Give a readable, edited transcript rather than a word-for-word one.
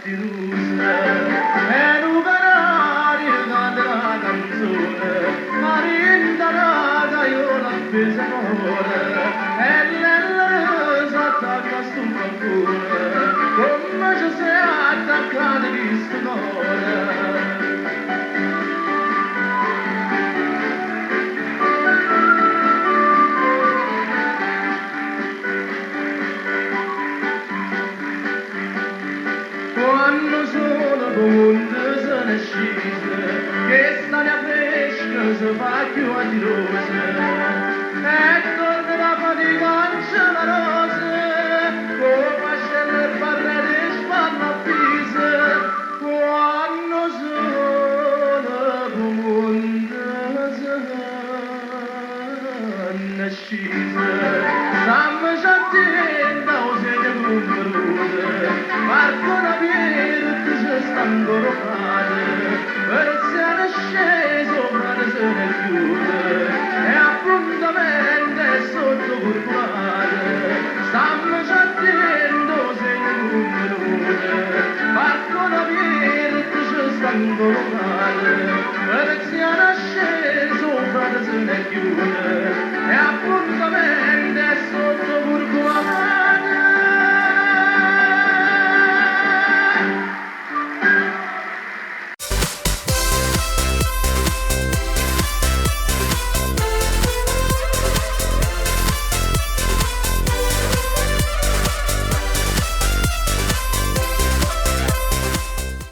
di rose, e un canario canta la canzone, marinda raga io la pesa amore, e lei si attacca a sto balcone, come ci sei attaccata di sto cuore. Quando sono punte se ne scese, che l'aria fresca si fa più adirosa, e torna la fatica la rosa, come scende il barrete e spanna a pisa. Quando sono punte se ne scese, stiamo sentendo un segno numero, Marco la virtù si sta ingorofate, persiane sceso, ma ne se ne chiude, e appuntamento è sotto curvate, stanno sentendo segno numero, Marco la virtù si sta ingorofate, persiane sceso, ma ne se ne chiude.